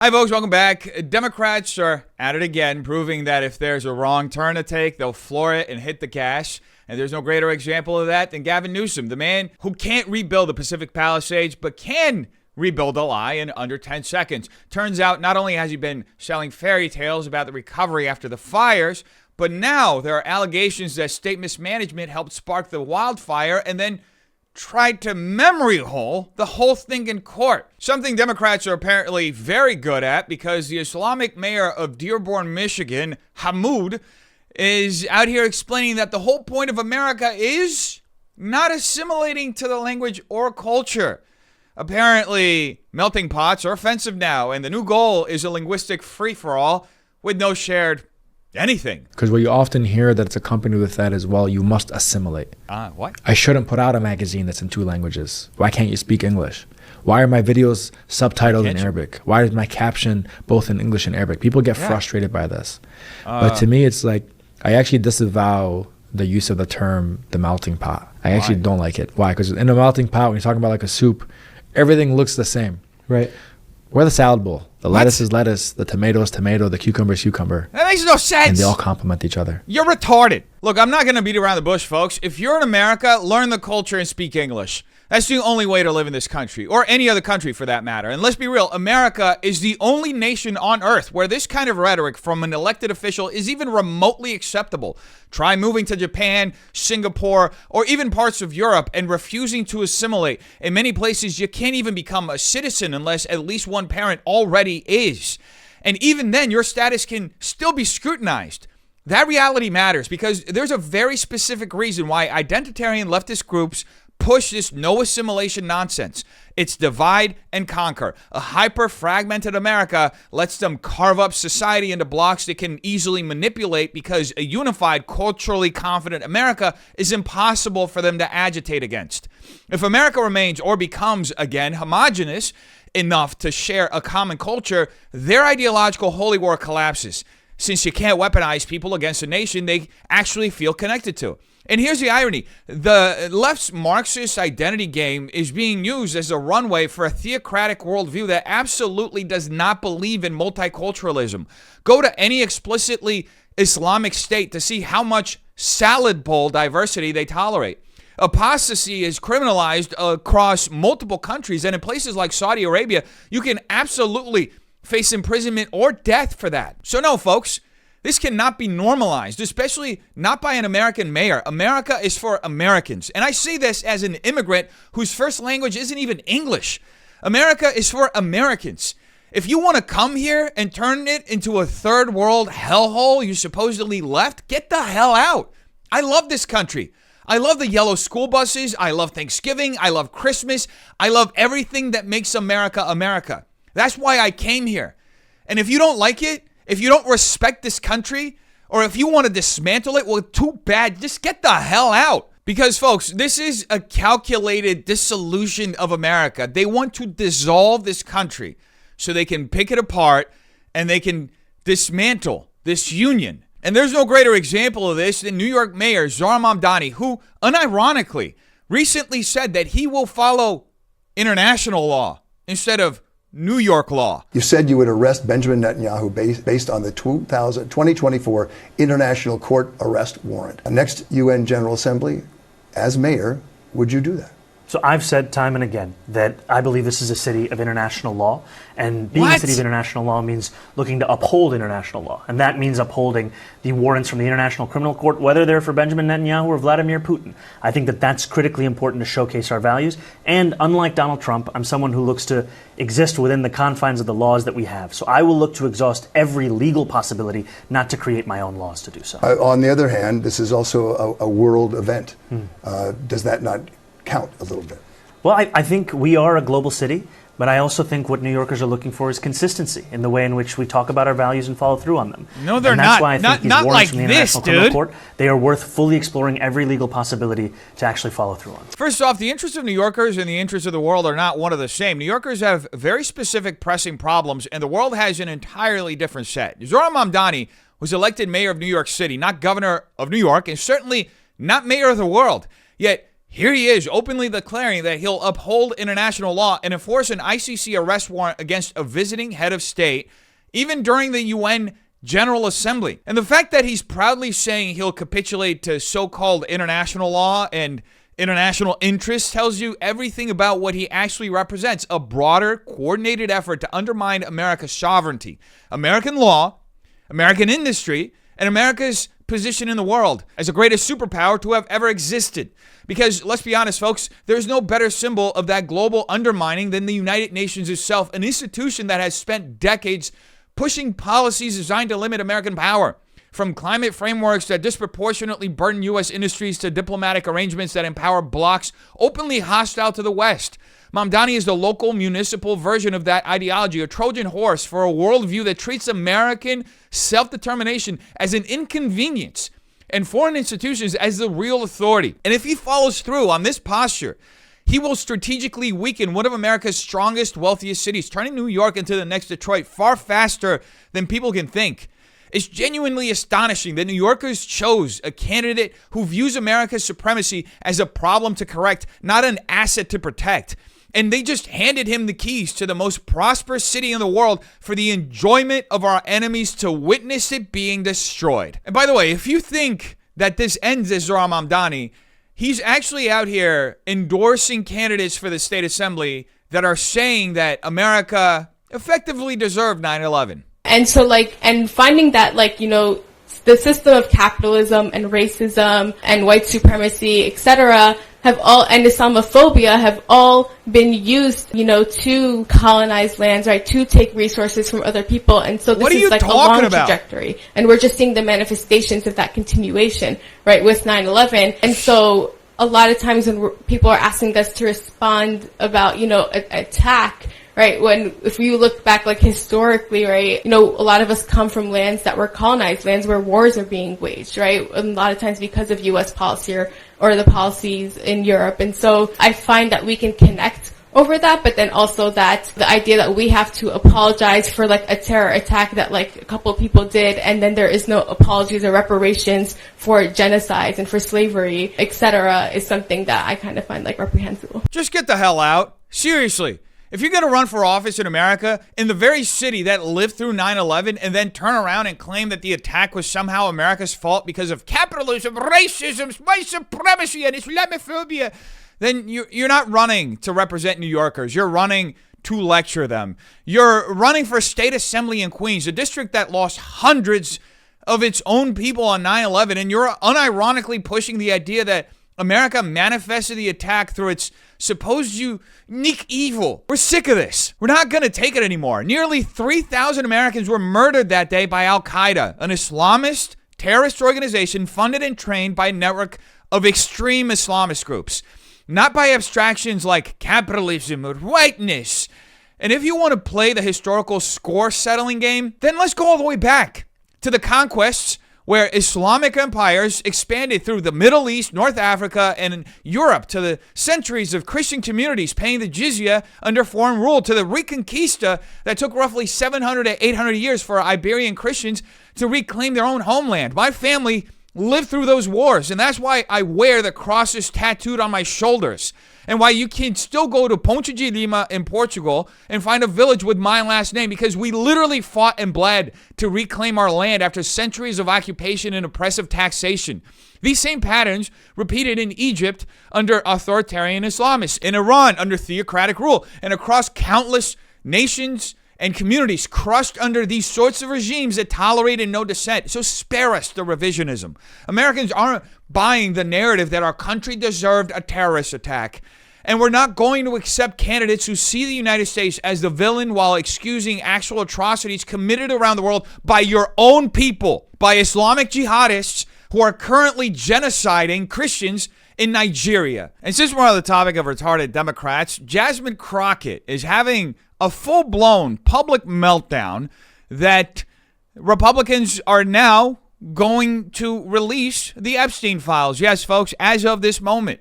Hi, folks. Welcome back. Democrats are at it again, proving that if there's a wrong turn to take, they'll floor it and hit the gas. And there's no greater example of that than Gavin Newsom, the man who can't rebuild the Pacific Palisades, but can rebuild a lie in under 10 seconds. Turns out not only has he been selling fairy tales about the recovery after the fires, but now there are allegations that state mismanagement helped spark the wildfire and then tried to memory hole the whole thing in court. Something Democrats are apparently very good at because the Islamic mayor of Dearborn, Michigan, Hamoud, is out here explaining that the whole point of America is not assimilating to the language or culture. Apparently, melting pots are offensive now, and the new goal is a linguistic free-for-all with no shared anything. Because what you often hear that's accompanied with that is, well, you must assimilate. What? I shouldn't put out a magazine that's in 2 languages. Why can't you speak English? Why are my videos subtitled in Arabic? Why is my caption both in English and Arabic? People get frustrated by this. But to me, it's like, I actually disavow the use of the term the melting pot. I actually don't like it. Why? Because in a melting pot, when you're talking about like a soup, everything looks the same. Right. We're the salad bowl. The lettuce is lettuce, the tomato is tomato, the cucumber is cucumber. That makes no sense. And they all complement each other. You're retarded. Look, I'm not going to beat around the bush, folks. If you're in America, learn the culture and speak English. That's the only way to live in this country, or any other country for that matter. And let's be real, America is the only nation on earth where this kind of rhetoric from an elected official is even remotely acceptable. Try moving to Japan, Singapore, or even parts of Europe and refusing to assimilate. In many places, you can't even become a citizen unless at least one parent already is. And even then, your status can still be scrutinized. That reality matters because there's a very specific reason why identitarian leftist groups push this no assimilation nonsense. It's divide and conquer. A hyper-fragmented America lets them carve up society into blocks they can easily manipulate because a unified, culturally confident America is impossible for them to agitate against. If America remains or becomes, again, homogenous enough to share a common culture, their ideological holy war collapses. Since you can't weaponize people against a nation they actually feel connected to. And here's the irony. The left's Marxist identity game is being used as a runway for a theocratic worldview that absolutely does not believe in multiculturalism. Go to any explicitly Islamic state to see how much salad bowl diversity they tolerate. Apostasy is criminalized across multiple countries, and in places like Saudi Arabia, you can absolutely face imprisonment or death for that. So no, folks. This cannot be normalized, especially not by an American mayor. America is for Americans. And I say this as an immigrant whose first language isn't even English. America is for Americans. If you want to come here and turn it into a third world hellhole you supposedly left, get the hell out. I love this country. I love the yellow school buses. I love Thanksgiving. I love Christmas. I love everything that makes America America. That's why I came here. And if you don't like it, if you don't respect this country, or if you want to dismantle it, well, too bad. Just get the hell out. Because, folks, this is a calculated dissolution of America. They want to dissolve this country so they can pick it apart and they can dismantle this union. And there's no greater example of this than New York Mayor Zohran Mamdani, who, unironically, recently said that he will follow international law instead of New York law. You said you would arrest Benjamin Netanyahu based on the 2024 International Court arrest warrant. Next UN General Assembly, as mayor, would you do that? So I've said time and again that I believe this is a city of international law, and being a city of international law means looking to uphold international law, and that means upholding the warrants from the International Criminal Court, whether they're for Benjamin Netanyahu or Vladimir Putin. I think that that's critically important to showcase our values, and unlike Donald Trump, I'm someone who looks to exist within the confines of the laws that we have. So I will look to exhaust every legal possibility, not to create my own laws to do so. On the other hand, this is also a world event. Does that not count a little bit? Well, I think we are a global city, but I also think what New Yorkers are looking for is consistency in the way in which we talk about our values and follow through on them. No, they're and not. That's why I think these warrants like from the this, International Criminal dude. Court, they are worth fully exploring every legal possibility to actually follow through on. First off, the interests of New Yorkers and the interests of the world are not one of the same. New Yorkers have very specific pressing problems, and the world has an entirely different set. Zohran Mamdani was elected mayor of New York City, not governor of New York, and certainly not mayor of the world. Yet Here he is openly declaring that he'll uphold international law and enforce an ICC arrest warrant against a visiting head of state, even during the UN General Assembly. And the fact that he's proudly saying he'll capitulate to so-called international law and international interests tells you everything about what he actually represents: a broader, coordinated effort to undermine America's sovereignty, American law, American industry, and America's position in the world as the greatest superpower to have ever existed. Because let's be honest, folks, there's no better symbol of that global undermining than the United Nations itself, an institution that has spent decades pushing policies designed to limit American power. From climate frameworks that disproportionately burden U.S. industries to diplomatic arrangements that empower blocs openly hostile to the West. Mamdani is the local municipal version of that ideology, a Trojan horse for a worldview that treats American self-determination as an inconvenience and foreign institutions as the real authority. And if he follows through on this posture, he will strategically weaken one of America's strongest, wealthiest cities, turning New York into the next Detroit far faster than people can think. It's genuinely astonishing that New Yorkers chose a candidate who views America's supremacy as a problem to correct, not an asset to protect. And they just handed him the keys to the most prosperous city in the world for the enjoyment of our enemies to witness it being destroyed. And by the way, if you think that this ends as Zohran Mamdani, he's actually out here endorsing candidates for the state assembly that are saying that America effectively deserved 9/11. And so, and finding that, the system of capitalism and racism and white supremacy, etc., and Islamophobia have all been used, to colonize lands, right, to take resources from other people. And so this is like a long trajectory. And we're just seeing the manifestations of that continuation, right, with 9/11. And so a lot of times when people are asking us to respond about, attack, right, if you look back, historically, right, a lot of us come from lands that were colonized, lands where wars are being waged, right, a lot of times because of U.S. policy or the policies in Europe. And so I find that we can connect over that, but then also that the idea that we have to apologize for a terror attack that a couple of people did, and then there is no apologies or reparations for genocides and for slavery, etc., is something that I kind of find reprehensible. Just get the hell out. Seriously. If you're going to run for office in America, in the very city that lived through 9/11, and then turn around and claim that the attack was somehow America's fault because of capitalism, racism, white supremacy, and Islamophobia, then you're not running to represent New Yorkers. You're running to lecture them. You're running for state assembly in Queens, a district that lost hundreds of its own people on 9/11, and you're unironically pushing the idea that America manifested the attack through its supposed unique evil. We're sick of this. We're not going to take it anymore. Nearly 3,000 Americans were murdered that day by Al-Qaeda, an Islamist terrorist organization funded and trained by a network of extreme Islamist groups, not by abstractions like capitalism or whiteness. And if you want to play the historical score-settling game, then let's go all the way back to the conquests where Islamic empires expanded through the Middle East, North Africa, and Europe, to the centuries of Christian communities paying the jizya under foreign rule, to the Reconquista that took roughly 700 to 800 years for Iberian Christians to reclaim their own homeland. My family lived through those wars, and that's why I wear the crosses tattooed on my shoulders, and why you can still go to Ponte de Lima in Portugal and find a village with my last name, because we literally fought and bled to reclaim our land after centuries of occupation and oppressive taxation. These same patterns repeated in Egypt under authoritarian Islamists, in Iran under theocratic rule, and across countless nations and communities crushed under these sorts of regimes that tolerated no dissent. So spare us the revisionism. Americans aren't buying the narrative that our country deserved a terrorist attack. And we're not going to accept candidates who see the United States as the villain while excusing actual atrocities committed around the world by your own people, by Islamic jihadists who are currently genociding Christians in Nigeria. And since we're on the topic of retarded Democrats, Jasmine Crockett is having a full-blown public meltdown that Republicans are now going to release the Epstein files. Yes, folks, as of this moment,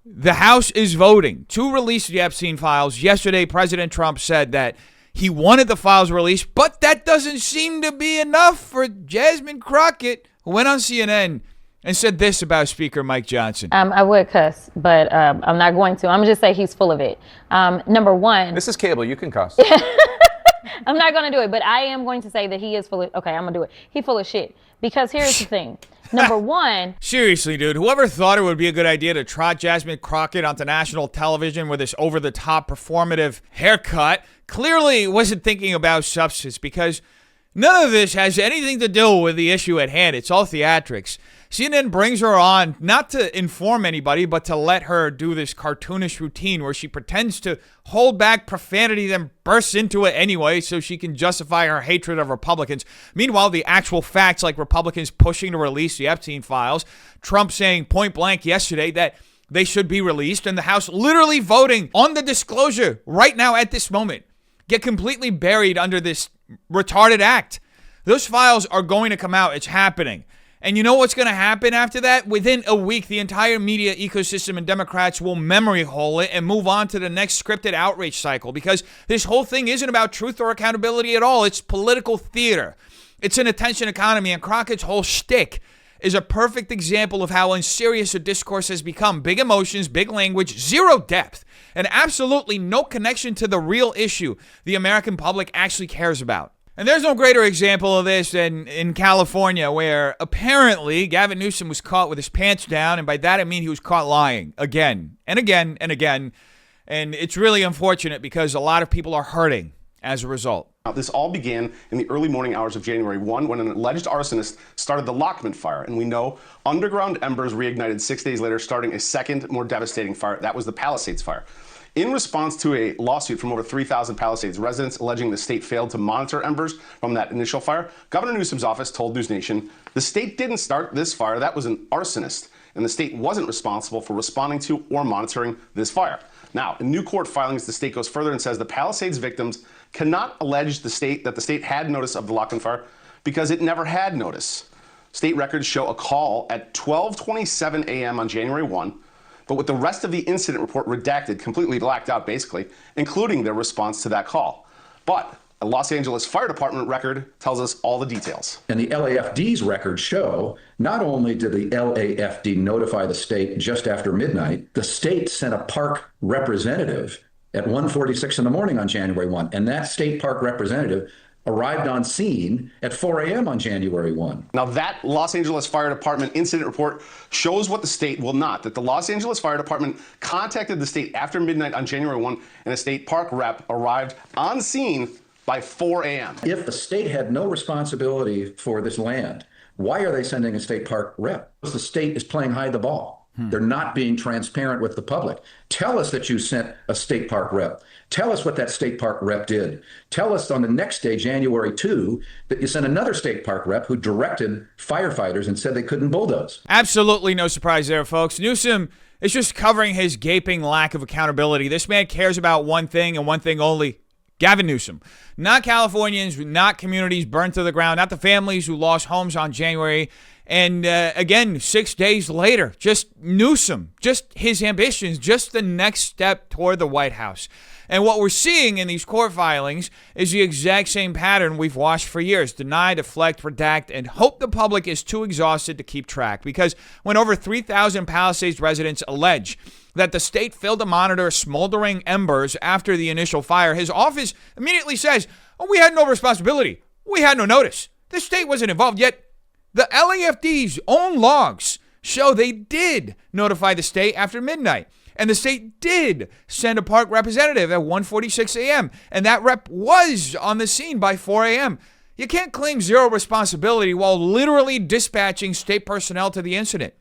the House is voting to release the Epstein files. Yesterday, President Trump said that he wanted the files released, but that doesn't seem to be enough for Jasmine Crockett, who went on CNN and said this about Speaker Mike Johnson. I would cuss, but I'm not going to. I'm going to just say he's full of it. Number one. This is cable. You can cuss. I'm not going to do it, but I am going to say that he is full of, okay, I'm going to do it. He's full of shit. Because here's the thing. Number one. Seriously, dude, whoever thought it would be a good idea to trot Jasmine Crockett onto national television with this over-the-top performative haircut clearly wasn't thinking about substance, because none of this has anything to do with the issue at hand. It's all theatrics. CNN brings her on not to inform anybody, but to let her do this cartoonish routine where she pretends to hold back profanity, then bursts into it anyway so she can justify her hatred of Republicans. Meanwhile, the actual facts, like Republicans pushing to release the Epstein files, Trump saying point blank yesterday that they should be released, and the House literally voting on the disclosure right now at this moment, get completely buried under this retarded act. Those files are going to come out. It's happening. And you know what's going to happen after that? Within a week, the entire media ecosystem and Democrats will memory hole it and move on to the next scripted outrage cycle, because this whole thing isn't about truth or accountability at all. It's political theater. It's an attention economy, and Crockett's whole shtick is a perfect example of how unserious a discourse has become. Big emotions, big language, zero depth, and absolutely no connection to the real issue the American public actually cares about. And there's no greater example of this than in California, where apparently Gavin Newsom was caught with his pants down, and by that I mean he was caught lying again and again and again. And it's really unfortunate because a lot of people are hurting as a result. This all began in the early morning hours of January 1 when an alleged arsonist started the Lockman fire. And we know underground embers reignited 6 days later, starting a second, more devastating fire. That was the Palisades fire. In response to a lawsuit from over 3,000 Palisades residents alleging the state failed to monitor embers from that initial fire, Governor Newsom's office told News Nation the state didn't start this fire. That was an arsonist, and the state wasn't responsible for responding to or monitoring this fire. Now, in new court filings, the state goes further and says the Palisades victims cannot allege that the state had notice of the Lockman fire because it never had notice. State records show a call at 12:27 a.m. on January 1, but with the rest of the incident report redacted, completely blacked out basically, including their response to that call. But a Los Angeles Fire Department record tells us all the details. And the LAFD's records show not only did the LAFD notify the state just after midnight, the state sent a park representative at 1:46 in the morning on January 1. And that state park representative arrived on scene at 4 a.m. on January 1. Now that Los Angeles Fire Department incident report shows what the state will not, that the Los Angeles Fire Department contacted the state after midnight on January 1, and a state park rep arrived on scene by 4 a.m. If the state had no responsibility for this land, why are they sending a state park rep? The state is playing hide the ball. They're not being transparent with the public. Tell us that you sent a state park rep. Tell us what that state park rep did. Tell us on the next day, January 2, that you sent another state park rep who directed firefighters and said they couldn't bulldoze. Absolutely no surprise there, folks. Newsom is just covering his gaping lack of accountability. This man cares about one thing and one thing only: Gavin Newsom. Not Californians, not communities burned to the ground, not the families who lost homes on January. And again, 6 days later, just Newsom, just his ambitions, just the next step toward the White House. And what we're seeing in these court filings is the exact same pattern we've watched for years: deny, deflect, redact, and hope the public is too exhausted to keep track. Because when over 3,000 Palisades residents allege that the state failed to monitor smoldering embers after the initial fire, his office immediately says, "Oh, we had no responsibility. We had no notice. The state wasn't involved." Yet the LAFD's own logs show they did notify the state after midnight. And the state did send a park representative at 1:46 a.m. And that rep was on the scene by 4 a.m. You can't claim zero responsibility while literally dispatching state personnel to the incident.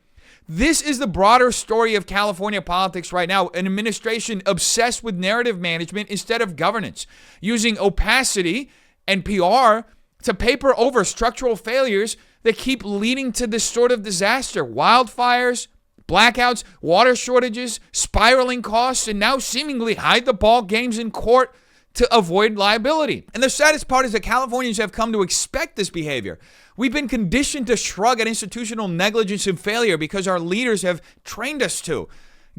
This is the broader story of California politics right now: an administration obsessed with narrative management instead of governance, using opacity and PR to paper over structural failures that keep leading to this sort of disaster: wildfires, blackouts, water shortages, spiraling costs, and now seemingly hide the ball games in court to avoid liability. And the saddest part is that Californians have come to expect this behavior. We've been conditioned to shrug at institutional negligence and failure because our leaders have trained us to.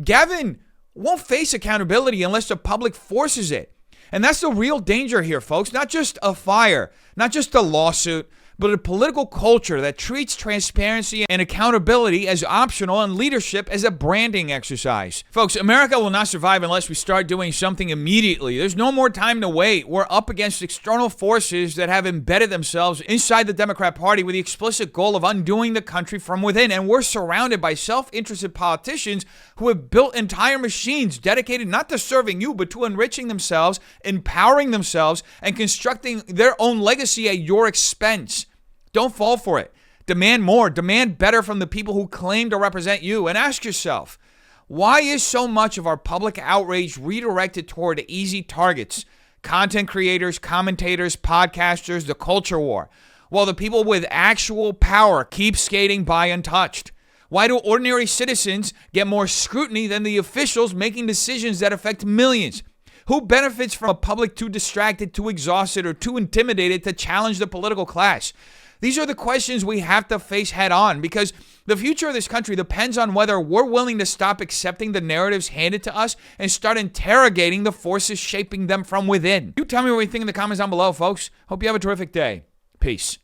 Gavin won't face accountability unless the public forces it. And that's the real danger here, folks. Not just a fire, not just a lawsuit, but a political culture that treats transparency and accountability as optional and leadership as a branding exercise. Folks, America will not survive unless we start doing something immediately. There's no more time to wait. We're up against external forces that have embedded themselves inside the Democrat Party with the explicit goal of undoing the country from within, and we're surrounded by self-interested politicians who have built entire machines dedicated not to serving you, but to enriching themselves, empowering themselves, and constructing their own legacy at your expense. Don't fall for it. Demand more. Demand better from the people who claim to represent you. And ask yourself, why is so much of our public outrage redirected toward easy targets? Content creators, commentators, podcasters, the culture war, while the people with actual power keep skating by untouched? Why do ordinary citizens get more scrutiny than the officials making decisions that affect millions? Who benefits from a public too distracted, too exhausted, or too intimidated to challenge the political class? These are the questions we have to face head on, because the future of this country depends on whether we're willing to stop accepting the narratives handed to us and start interrogating the forces shaping them from within. You tell me what you think in the comments down below, folks. Hope you have a terrific day. Peace.